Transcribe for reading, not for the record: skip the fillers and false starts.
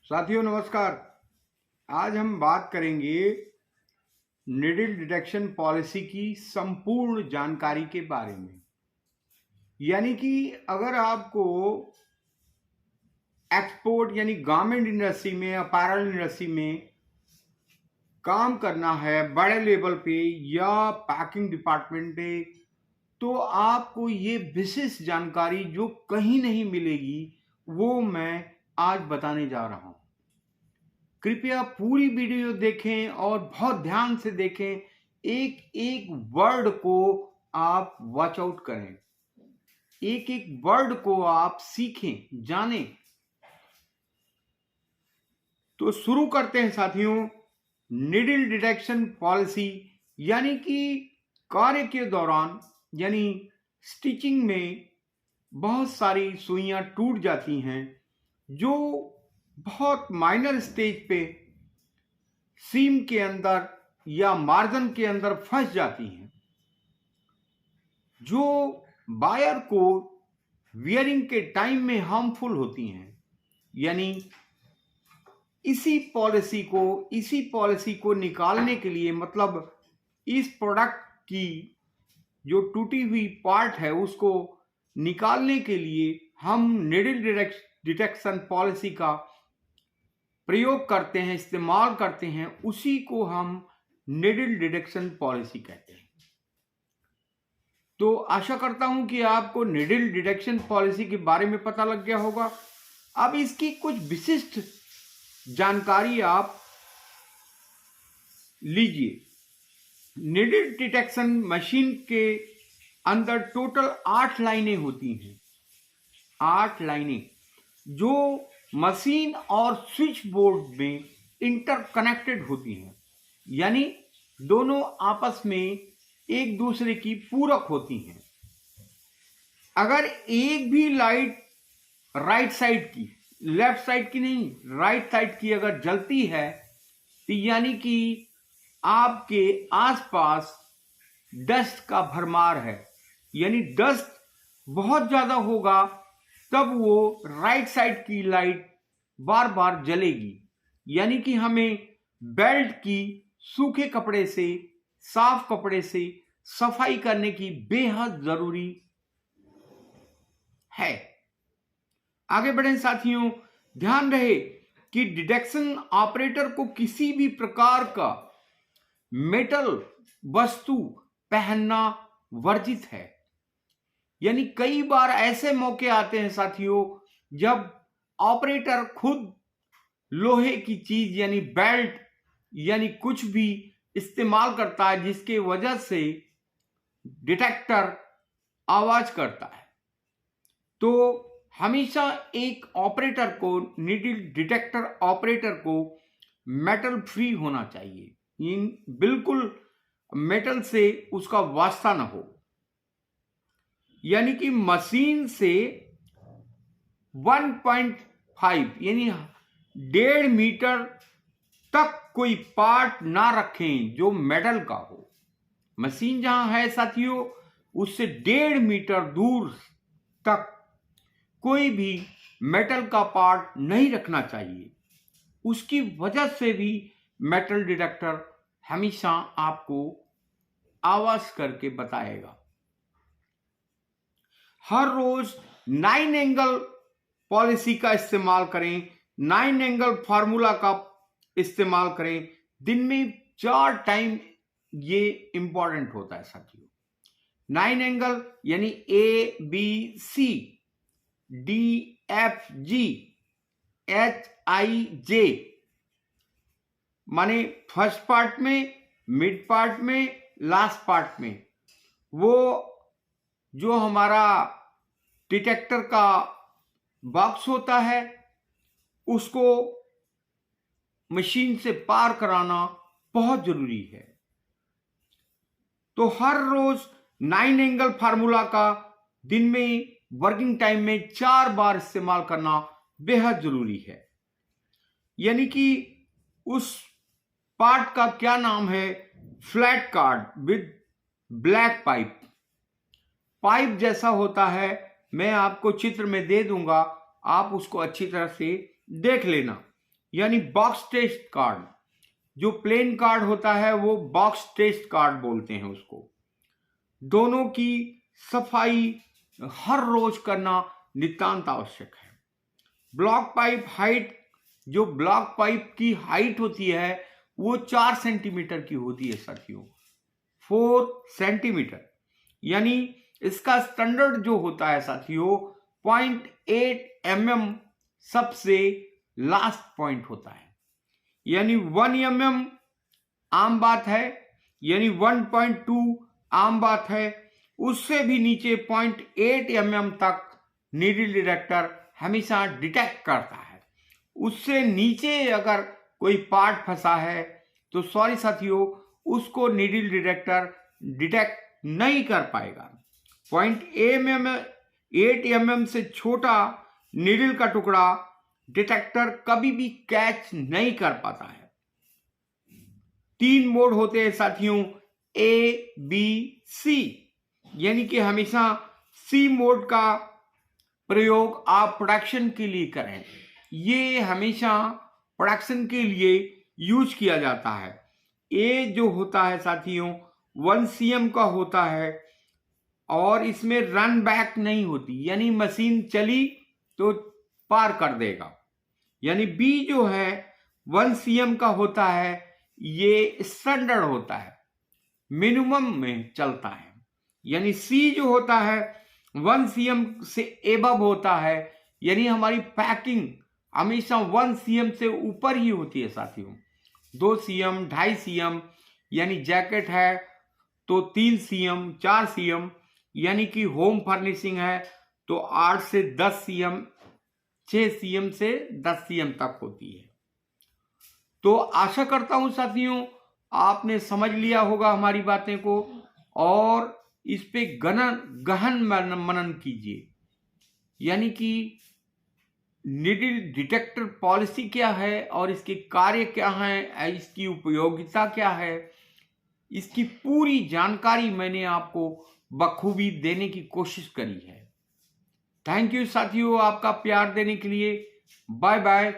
साथियों नमस्कार। आज हम बात करेंगे निडिल डिटेक्शन पॉलिसी की संपूर्ण जानकारी के बारे में। यानी कि अगर आपको एक्सपोर्ट यानी गारमेंट इंडस्ट्री में, अपैरल इंडस्ट्री में काम करना है बड़े लेवल पे या पैकिंग डिपार्टमेंट पे, तो आपको ये विशेष जानकारी जो कहीं नहीं मिलेगी वो मैं आज बताने जा रहा हूं। कृपया पूरी वीडियो देखें और बहुत ध्यान से देखें। एक एक वर्ड को आप वॉच आउट करें, एक एक वर्ड को आप सीखें, जानें। तो शुरू करते हैं साथियों। निडिल डिटेक्शन पॉलिसी यानी कि कार्य के दौरान यानी स्टिचिंग में बहुत सारी सुइयां टूट जाती हैं जो बहुत माइनर स्टेज पे सीम के अंदर या मार्जिन के अंदर फंस जाती हैं, जो बायर को वियरिंग के टाइम में हार्मफुल होती हैं। यानी इसी पॉलिसी को निकालने के लिए, मतलब इस प्रोडक्ट की जो टूटी हुई पार्ट है उसको निकालने के लिए हम निडिल डिटेक्शन पॉलिसी का प्रयोग करते हैं, इस्तेमाल करते हैं। उसी को हम निडिल डिटेक्शन पॉलिसी कहते हैं। तो आशा करता हूं कि आपको निडिल डिटेक्शन पॉलिसी के बारे में पता लग गया होगा। अब इसकी कुछ विशिष्ट जानकारी आप लीजिए। निडिल डिटेक्शन मशीन के अंदर टोटल 8 लाइनें होती हैं, 8 लाइनें जो मशीन और स्विच बोर्ड में इंटरकनेक्टेड होती हैं। यानी दोनों आपस में एक दूसरे की पूरक होती हैं। अगर एक भी लाइट राइट साइड की, लेफ्ट साइड की नहीं, राइट साइड की अगर जलती है तो यानी कि आपके आसपास डस्ट का भरमार है, यानी डस्ट बहुत ज्यादा होगा, तब वो राइट साइड की लाइट बार बार जलेगी। यानी कि हमें बेल्ट की सूखे कपड़े से, साफ कपड़े से सफाई करने की बेहद जरूरी है। आगे बढ़ें साथियों। ध्यान रहे कि डिटेक्शन ऑपरेटर को किसी भी प्रकार का मेटल वस्तु पहनना वर्जित है। यानी कई बार ऐसे मौके आते हैं साथियों जब ऑपरेटर खुद लोहे की चीज यानी बेल्ट यानी कुछ भी इस्तेमाल करता है जिसके वजह से डिटेक्टर आवाज करता है। तो हमेशा एक ऑपरेटर को, निडिल डिटेक्टर ऑपरेटर को मेटल फ्री होना चाहिए। बिल्कुल मेटल से उसका वास्ता ना हो। यानी कि मशीन से 1.5 यानी 1.5 मीटर तक कोई पार्ट ना रखें जो मेटल का हो। मशीन जहां है साथियों उससे 1.5 मीटर दूर तक कोई भी मेटल का पार्ट नहीं रखना चाहिए। उसकी वजह से भी मेटल डिटेक्टर हमेशा आपको आवाज करके बताएगा। हर रोज 9 एंगल पॉलिसी का इस्तेमाल करें, 9 एंगल फार्मूला का इस्तेमाल करें। दिन में 4 टाइम ये इंपॉर्टेंट होता है साथियों। 9 एंगल यानी ABC, DFG, HIJ, माने फर्स्ट पार्ट में, मिड पार्ट में, लास्ट पार्ट में। वो जो हमारा डिटेक्टर का बॉक्स होता है उसको मशीन से पार कराना बहुत जरूरी है। तो हर रोज 9 एंगल फार्मूला का दिन में वर्किंग टाइम में 4 बार इस्तेमाल करना बेहद जरूरी है। यानी कि उस पार्ट का क्या नाम है, flat card with black pipe. Pipe जैसा होता है, मैं आपको चित्र में दे दूंगा, आप उसको अच्छी तरह से देख लेना। यानी बॉक्स टेस्ट कार्ड। जो प्लेन कार्ड होता है वो बॉक्स टेस्ट कार्ड बोलते हैं उसको। दोनों की सफाई हर रोज करना नितांत आवश्यक है। ब्लॉक पाइप हाइट, जो ब्लॉक पाइप की हाइट होती है वो 4 सेंटीमीटर की होती है साथियों, 4 सेंटीमीटर। यानी इसका स्टैंडर्ड जो होता है साथियों 0.8 mm सबसे लास्ट पॉइंट होता है। यानी 1 mm आम बात है, यानी 1.2 आम बात है, उससे भी नीचे 0.8 mm तक नीडल डिटेक्टर हमेशा डिटेक्ट करता है। उससे नीचे अगर कोई पार्ट फंसा है तो सॉरी साथियों, उसको नीडल डिटेक्टर डिटेक्ट नहीं कर पाएगा। 0.8 mm से छोटा नीडल का टुकड़ा डिटेक्टर कभी भी कैच नहीं कर पाता है। 3 मोड होते हैं साथियों, ए, बी, सी, यानी कि हमेशा सी मोड का प्रयोग आप प्रोडक्शन के लिए करें। ये हमेशा प्रोडक्शन के लिए यूज किया जाता है। ए जो होता है साथियों 1 cm का होता है और इसमें रन बैक नहीं होती, यानी मशीन चली तो पार कर देगा। यानी बी जो है 1 cm का होता है, ये स्टैंडर्ड होता है, मिनिमम में चलता है। यानी सी जो होता है 1 cm से एबव होता है, यानी हमारी पैकिंग हमेशा 1 cm से ऊपर ही होती है साथियों। 2 cm, 2.5 cm, यानी जैकेट है तो 3 cm, 4 cm, यानी कि होम फर्निशिंग है तो 8 से 10 cm, 6 cm से 10 cm तक होती है। तो आशा करता हूं साथियों आपने समझ लिया होगा हमारी बातें को और इस पे गहन मनन कीजिए। यानी कि नीडल डिटेक्टर पॉलिसी क्या है और इसके कार्य क्या हैं, इसकी उपयोगिता क्या है, इसकी पूरी जानकारी मैंने आपको बखूबी देने की कोशिश करी है। थैंक यू साथियों आपका प्यार देने के लिए। Bye bye.